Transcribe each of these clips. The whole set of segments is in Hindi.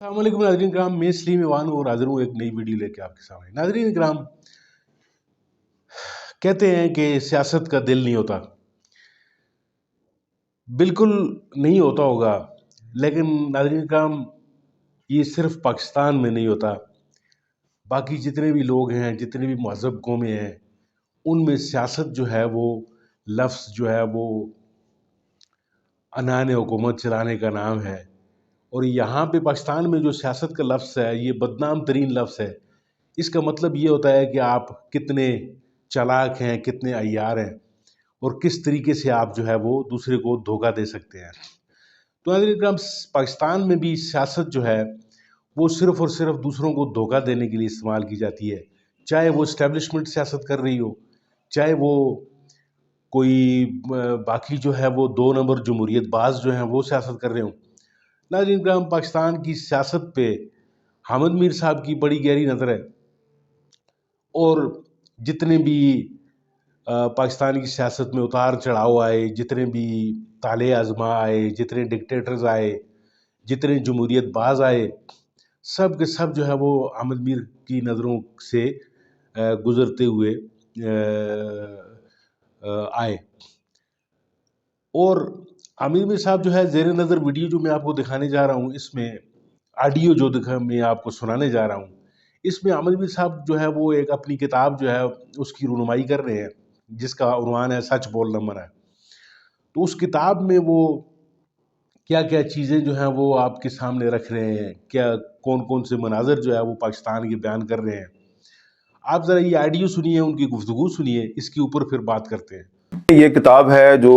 अस्सलामुअलैकुम नाज़रीन कराम, मैं सलीम ईवान और हाजिर हूँ एक नई वीडियो लेके आपके सामने। नाज़रीन कराम, कहते हैं कि सियासत का दिल नहीं होता। बिल्कुल नहीं होता होगा, लेकिन नाज़रीन कराम ये सिर्फ पाकिस्तान में नहीं होता। बाकी जितने भी लोग हैं, जितने भी महज़ब कौमें हैं, उनमें सियासत जो है वो लफ्ज़ जो है वो अनान हुकूमत चलाने का नाम है। और यहाँ पे पाकिस्तान में जो सियासत का लफ्ज़ है ये बदनाम तरीन लफ्ज़ है। इसका मतलब ये होता है कि आप कितने चालाक हैं, कितने अय्यार हैं और किस तरीके से आप जो है वो दूसरे को धोखा दे सकते हैं। तो नाज़रीन, पाकिस्तान में भी सियासत जो है वो सिर्फ़ और सिर्फ दूसरों को धोखा देने के लिए इस्तेमाल की जाती है। चाहे वो इस्टेब्लिशमेंट सियासत कर रही हो, चाहे वो कोई बाकी जो है वो 2 नंबर जमहूरियतबाज़ जो हैं वो सियासत कर रहे हों। नाज़रीन कराम, पाकिस्तान की सियासत पे हामिद मीर साहब की बड़ी गहरी नज़र है और जितने भी पाकिस्तान की सियासत में उतार चढ़ाव आए, जितने भी ताले आज़मा आए, जितने डिक्टेटर्स आए, जितने जमहूरियतबाज़ आए, सब के सब जो है वो हामिद मीर की नज़रों से गुज़रते हुए आए। और हामिद मीर साहब जो है ज़ेर नज़र वीडियो जो मैं आपको दिखाने जा रहा हूँ, इसमें ऑडियो जो मैं आपको सुनाने जा रहा हूँ, इसमें हामिद मीर साहब जो है वो एक अपनी किताब जो है उसकी रुनुमाई कर रहे हैं, जिसका उन्वान है सच बोलना मना है। तो उस किताब में वो क्या क्या चीज़ें जो हैं वो आपके सामने रख रहे हैं, क्या कौन कौन से मनाज़र जो है वो पाकिस्तान के बयान कर रहे हैं। आप ज़रा ये ऑडियो सुनिए, उनकी गुफ्तगू सुनिए, इसके ऊपर फिर बात करते हैं। ये किताब है जो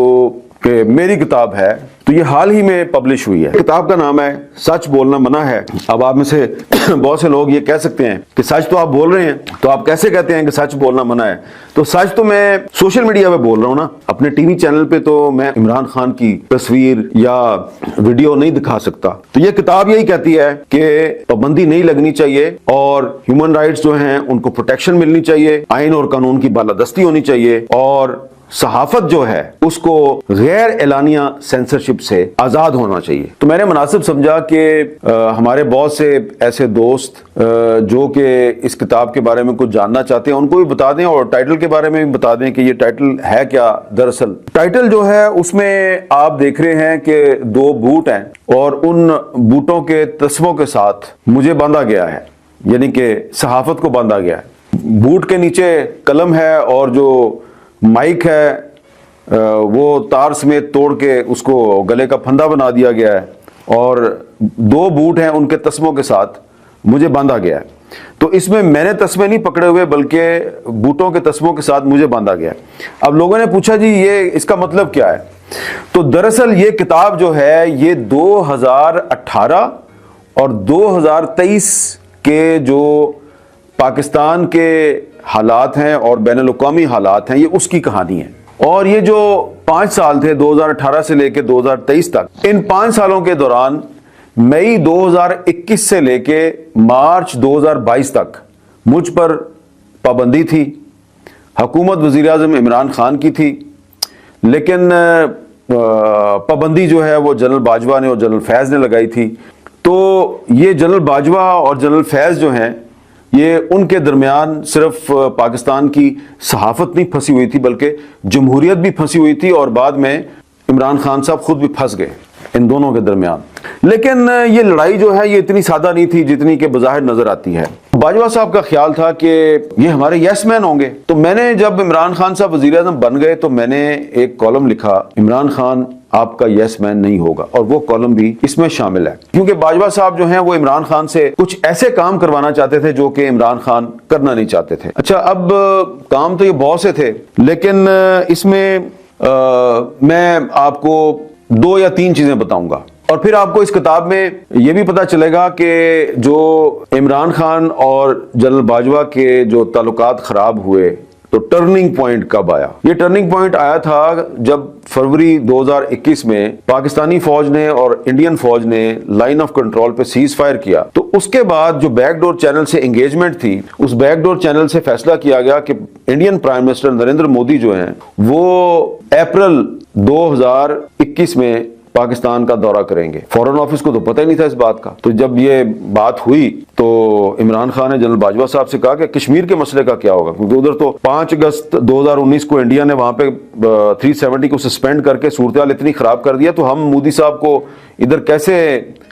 कि मेरी किताब है, तो ये हाल ही में पब्लिश हुई है। किताब का नाम है सच बोलना मना है। अब आप में से बहुत से लोग ये कह सकते हैं कि सच तो आप बोल रहे हैं, तो आप कैसे कहते हैं कि सच बोलना मना है? तो सच तो मैं सोशल मीडिया पे बोल रहा हूँ ना, अपने टीवी चैनल पे तो मैं इमरान खान की तस्वीर या वीडियो नहीं दिखा सकता। तो ये किताब यही कहती है कि पाबंदी नहीं लगनी चाहिए और ह्यूमन राइट्स जो हैं उनको प्रोटेक्शन मिलनी चाहिए, आइन और कानून की बालादस्ती होनी चाहिए और सहाफत जो है उसको गैर एलानिया सेंसरशिप से आजाद होना चाहिए। तो मैंने मुनासिब समझा कि हमारे बहुत से ऐसे दोस्त जो कि इस किताब के बारे में कुछ जानना चाहते हैं उनको भी बता दें और टाइटल के बारे में भी बता दें कि ये टाइटल है क्या। दरअसल टाइटल जो है उसमें आप देख रहे हैं कि 2 बूट हैं और उन बूटों के तस्मों के साथ मुझे बांधा गया है, यानी कि सहाफत को बांधा गया है। बूट के नीचे कलम है और जो माइक है वो तार समेत तोड़ के उसको गले का फंदा बना दिया गया है और 2 बूट हैं उनके तस्मों के साथ मुझे बांधा गया है। तो इसमें मैंने तस्मे नहीं पकड़े हुए बल्कि बूटों के तस्मों के साथ मुझे बांधा गया है। अब लोगों ने पूछा जी ये इसका मतलब क्या है? तो दरअसल ये किताब जो है ये 2018 और 2023 के जो पाकिस्तान के हालात हैं और बैनुल-अक़वामी हालात हैं, ये उसकी कहानी है। और ये जो 5 साल थे 2018 से लेके 2023 तक, इन 5 सालों के दौरान मई 2021 से लेके मार्च 2022 तक मुझ पर पाबंदी थी। हुकूमत वज़ीर-ए-आज़म इमरान खान की थी, लेकिन पाबंदी जो है वो जनरल बाजवा ने और जनरल फैज़ ने लगाई थी। तो ये जनरल बाजवा और जनरल फैज़ जो हैं ये उनके दरमियान सिर्फ पाकिस्तान की सहाफत नहीं फंसी हुई थी बल्कि जमहूरियत भी फंसी हुई थी और बाद में इमरान खान साहब खुद भी फंस गए इन दोनों के दरमियान। लेकिन ये लड़ाई जो है ये इतनी सादा नहीं थी जितनी कि बज़ाहिर नजर आती है। बाजवा साहब का ख्याल था कि ये हमारे यस मैन होंगे। तो मैंने जब इमरान खान साहब वज़ीर-ए-आज़म बन गए तो मैंने एक कॉलम लिखा, इमरान खान आपका यस मैन नहीं होगा, और वो कॉलम भी इसमें शामिल है क्योंकि बाजवा साहब जो हैं वो इमरान खान से कुछ ऐसे काम करवाना चाहते थे जो कि इमरान खान करना नहीं चाहते थे। अच्छा, अब काम तो ये बहुत से थे, लेकिन इसमें मैं आपको 2 या 3 चीजें बताऊंगा और फिर आपको इस किताब में यह भी पता चलेगा कि जो इमरान खान और जनरल बाजवा के जो ताल्लुकात खराब हुए तो टर्निंग पॉइंट कब आया। ये टर्निंग पॉइंट आया था जब फरवरी 2021 में पाकिस्तानी फौज ने और इंडियन फौज ने लाइन ऑफ कंट्रोल पे सीज फायर किया। तो उसके बाद जो बैकडोर चैनल से एंगेजमेंट थी, उस बैकडोर चैनल से फैसला किया गया कि Indian prime minister Narendra Modi जो हैं वो अप्रैल 2021 में पाकिस्तान का दौरा करेंगे। फॉरेन ऑफिस को तो पता ही नहीं था इस बात का। तो जब ये बात हुई तो इमरान खान ने जनरल बाजवा साहब से कहा कि कश्मीर के मसले का क्या होगा, क्योंकि उधर तो 5 अगस्त 2019 को इंडिया ने वहां पे 370 को सस्पेंड करके सूरत हाल इतनी खराब कर दिया, तो हम मोदी साहब को इधर कैसे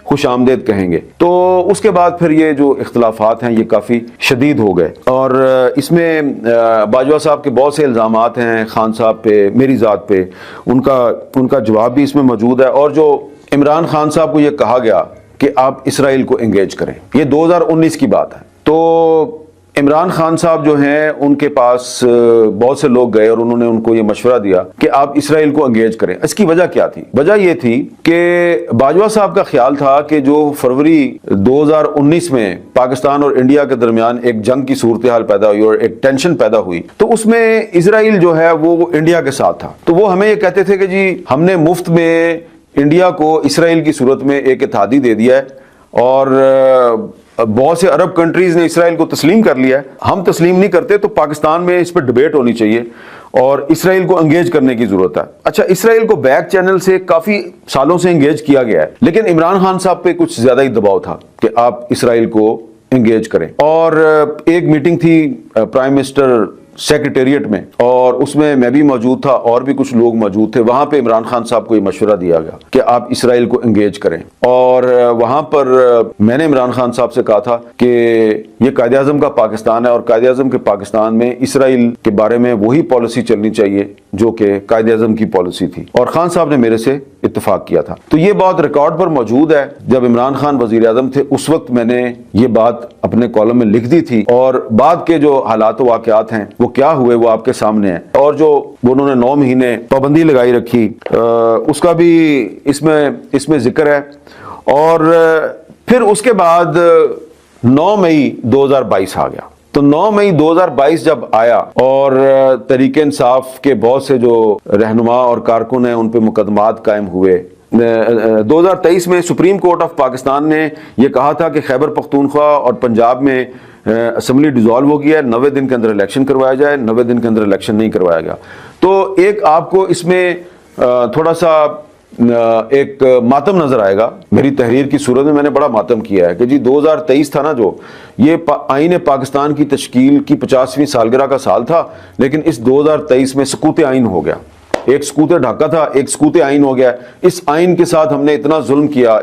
खुश आमदेद कहेंगे। तो उसके बाद फिर ये जो इख्तलाफात हैं ये काफ़ी शदीद हो गए, और इसमें बाजवा साहब के बहुत से इल्ज़ामात हैं खान साहब पे, मेरी ज़ात पे, उनका जवाब भी इसमें मौजूद है। और जो इमरान खान साहब को ये कहा गया कि आप इसराइल को एंगेज करें, ये 2019 की बात है। तो इमरान खान साहब जो हैं उनके पास बहुत से लोग गए और उन्होंने उनको ये मशवरा दिया कि आप इसराइल को एंगेज करें। इसकी वजह क्या थी? वजह ये थी कि बाजवा साहब का ख्याल था कि जो फरवरी 2019 में पाकिस्तान और इंडिया के दरमियान एक जंग की सूरत हाल पैदा हुई और एक टेंशन पैदा हुई, तो उसमें इसराइल जो है वो इंडिया के साथ था। तो वो हमें ये कहते थे कि जी हमने मुफ्त में इंडिया को इसराइल की सूरत में एक इत्तेहादी दे दिया है, और बहुत से अरब कंट्रीज ने इसराइल को तस्लीम कर लिया है, हम तस्लीम नहीं करते, तो पाकिस्तान में इस पर डिबेट होनी चाहिए और इसराइल को एंगेज करने की जरूरत है। अच्छा, इसराइल को बैक चैनल से काफी सालों से एंगेज किया गया है, लेकिन इमरान खान साहब पे कुछ ज्यादा ही दबाव था कि आप इसराइल को एंगेज करें। और एक मीटिंग थी प्राइम मिनिस्टर सेक्रेटेरिएट में, और उसमें मैं भी मौजूद था और भी कुछ लोग मौजूद थे। वहां पे इमरान खान साहब को ये मशवरा दिया गया कि आप इसराइल को एंगेज करें, और वहां पर मैंने इमरान खान साहब से कहा था कि ये कायदे आज़म का पाकिस्तान है, और कायदे आज़म के पाकिस्तान में इसराइल के बारे में वही पॉलिसी चलनी चाहिए जो कि कायदे आज़म की पॉलिसी थी, और खान साहब ने मेरे से इत्तेफाक किया था। तो ये बात रिकॉर्ड पर मौजूद है। जब इमरान खान वजीर आज़म थे उस वक्त मैंने ये बात अपने कॉलम में लिख दी थी, और बाद के जो हालात वाक़यात हैं वो क्या हुए वो आपके सामने है, और जो उन्होंने 9 महीने पाबंदी लगाई रखी उसका भी इसमें जिक्र है। और फिर उसके बाद 9 मई 2022 आ गया। तो 9 मई 2022 जब आया और तहरीक इंसाफ के बहुत से जो रहनुमा और कारकुन हैं उन पे मुकदमात कायम हुए। 2023 में सुप्रीम कोर्ट ऑफ पाकिस्तान ने यह कहा था कि खैबर पख्तूनख्वा और पंजाब में असम्बली डिसॉल्व हो गया है, 90 दिन के अंदर इलेक्शन करवाया जाए। 90 दिन के अंदर इलेक्शन नहीं करवाया गया। तो एक आपको इसमें थोड़ा सा एक मातम नजर आएगा। मेरी तहरीर की सूरत में मैंने बड़ा मातम किया है कि जी 2023 था ना, जो ये आईन पाकिस्तान की तश्कील की 50वीं सालगिरह का साल था, लेकिन इस 2023 में सकूत आइन हो गया। एक सकूत ढाका था, एक सकूत आइन हो गया। इस आइन के साथ हमने इतना जुल्म किया,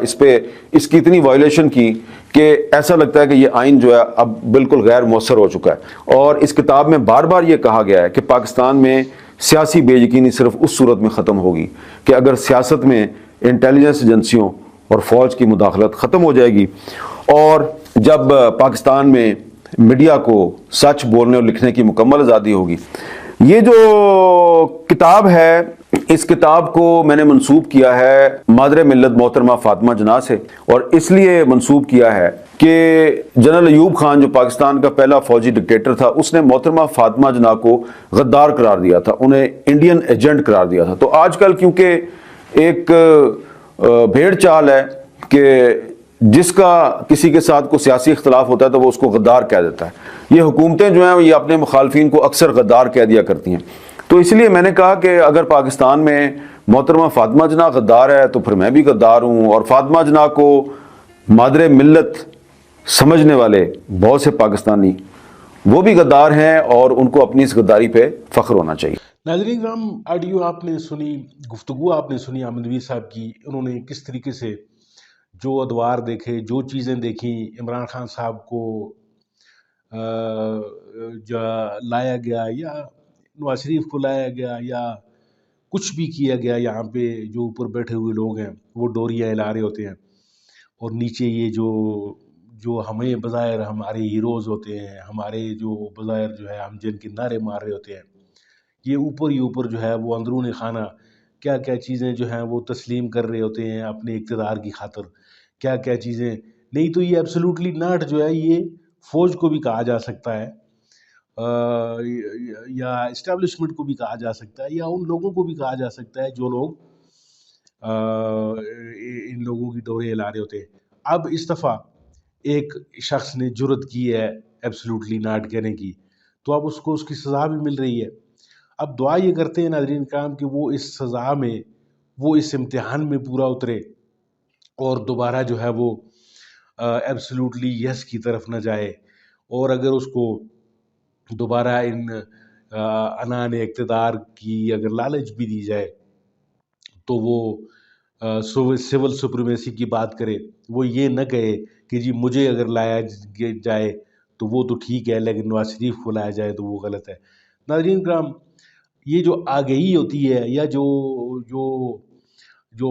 इसकी इतनी वायलेशन की कि ऐसा लगता है कि ये आइन जो है अब बिल्कुल गैर मौसर हो चुका है। और इस किताब में बार बार ये कहा गया है कि पाकिस्तान में सियासी बेयकीनी सिर्फ उस सूरत में ख़त्म होगी कि अगर सियासत में इंटेलिजेंस एजेंसियों और फ़ौज की मुदाखलत ख़त्म हो जाएगी, और जब पाकिस्तान में मीडिया को सच बोलने और लिखने की मुकम्मल आज़ादी होगी। ये जो किताब है, इस किताब को मैंने मंसूब किया है मादरे मिल्लत मोहतरमा फातिमा जना से, और इसलिए मंसूब किया है कि जनरल अयूब खान जो पाकिस्तान का पहला फौजी डिक्टेटर था, उसने मोहतरमा फातिमा जना को गद्दार करार दिया था, उन्हें इंडियन एजेंट करार दिया था। तो आजकल क्योंकि एक भेड़ चाल है कि जिसका किसी के साथ कोई सियासी इख्तलाफ होता है तो वो उसको गद्दार कह देता है। ये हुकूमतें जो हैं ये अपने मुखालफिन को अक्सर गद्दार कह दिया करती हैं। तो इसलिए मैंने कहा कि अगर पाकिस्तान में मोहतरमा फातिमा जना गद्दार है तो फिर मैं भी गद्दार हूँ, और फातिमा जना को मादरे मिल्लत समझने वाले बहुत से पाकिस्तानी वो भी गद्दार हैं, और उनको अपनी इस गद्दारी पे फख्र होना चाहिए। नाज़रीन किराम, ऑडियो आपने सुनी, गुफ्तगू आपने सुनी आमिर नबी साहब की। उन्होंने किस तरीके से जो अदवार देखे, जो चीज़ें देखी, इमरान खान साहब को लाया गया या नवाज शरीफ को लाया गया या कुछ भी किया गया, यहाँ पे जो ऊपर बैठे हुए लोग हैं वो डोरियाँ हिला रहे होते हैं, और नीचे ये जो हमें बज़ाहिर हमारे हीरोज़ होते हैं, हमारे जो बज़ाहिर जो है हम जिनके नारे मार रहे होते हैं, ये ऊपर ही ऊपर जो है वो अंदरूनी खाना क्या क्या चीज़ें जो हैं वो तस्लीम कर रहे होते हैं अपने इक़्तिदार की खातिर, क्या क्या चीज़ें। नहीं तो ये एब्सोल्युटली नॉट जो है, ये फ़ौज को भी कहा जा सकता है, या इस्टेब्लिशमेंट को भी कहा जा सकता है, या उन लोगों को भी कहा जा सकता है जो लोग इन लोगों की डोरे हिला रहे होते हैं। अब इस दफ़ा एक शख्स ने जुर्रत की है एब्सोल्युटली नॉट कहने की, तो अब उसको उसकी सज़ा भी मिल रही है। अब दुआ ये करते हैं नाज़रीन किराम कि वो इस सज़ा में वो इस इम्तिहान में पूरा उतरे और दोबारा जो है वो एब्सोल्युटली यस की तरफ न जाए। और अगर उसको दोबारा इन अनान इक़्तिदार की अगर लालच भी दी जाए तो वो सिविल सुप्रीमेसी की बात करे, वो ये न कहे कि जी मुझे अगर लाया जाए तो वो तो ठीक है, लेकिन नवाज शरीफ को लाया जाए तो वो गलत है। नाज़रीन किराम, ये जो आगही होती है या जो जो जो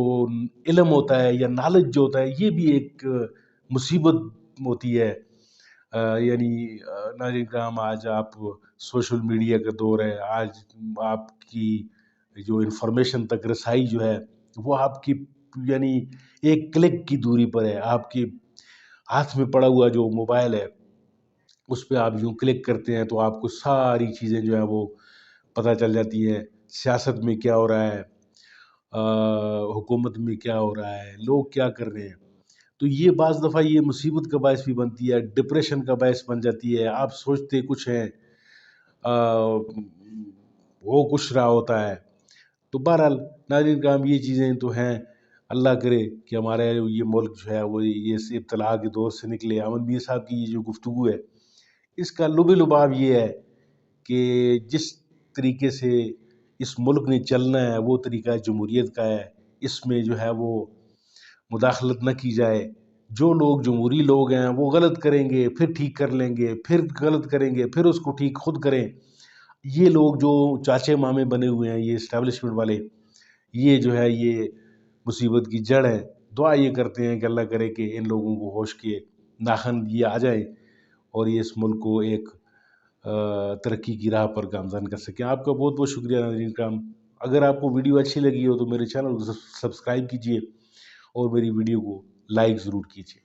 इल्म होता है या नॉलेज जो होता है, ये भी एक मुसीबत होती है। यानी नाज़रीन किराम, आज आप सोशल मीडिया का दौर है, आज आपकी जो इन्फॉर्मेशन तक रसाई जो है वो आपकी यानी एक क्लिक की दूरी पर है। आपके हाथ में पड़ा हुआ जो मोबाइल है उस पे आप यूँ क्लिक करते हैं तो आपको सारी चीज़ें जो हैं वो पता चल जाती हैं। सियासत में क्या हो रहा है, हुकूमत में क्या हो रहा है, लोग क्या कर रहे हैं। तो ये बाज़ दफ़ा ये मुसीबत का बायस भी बनती है, डिप्रेशन का बायस बन जाती है। आप सोचते कुछ हैं, हो कुछ रहा होता है। तो बहरहाल नाज़रीन किराम, ये चीज़ें तो हैं। अल्लाह करे कि हमारा ये मुल्क जो है वो ये इस इब्तला के दौर से निकले। अमन मीर साहब की ये जो गुफ्तगू है, इसका लुब-ए-लुबाब ये है कि जिस तरीके से इस मुल्क ने चलना है वो तरीका जमहूरियत का है। इसमें जो है वो मुदाखलत न की जाए। जो लोग जमहूरी लोग हैं वो गलत करेंगे, फिर ठीक कर लेंगे, फिर गलत करेंगे, फिर उसको ठीक खुद करें। ये लोग जो चाचे मामे बने हुए हैं, ये एस्टेब्लिशमेंट वाले, ये जो है ये मुसीबत की जड़ है। दुआ ये करते हैं कि अल्लाह करे कि इन लोगों को होश के नाखन ये आ जाएँ और ये इस मुल्क को एक तरक्की की राह पर गामज़न कर सकें। आपका बहुत बहुत शुक्रिया नाज़रीन किराम। अगर आपको वीडियो अच्छी लगी हो तो मेरे चैनल को सब्सक्राइब कीजिए और मेरी वीडियो को लाइक ज़रूर कीजिए।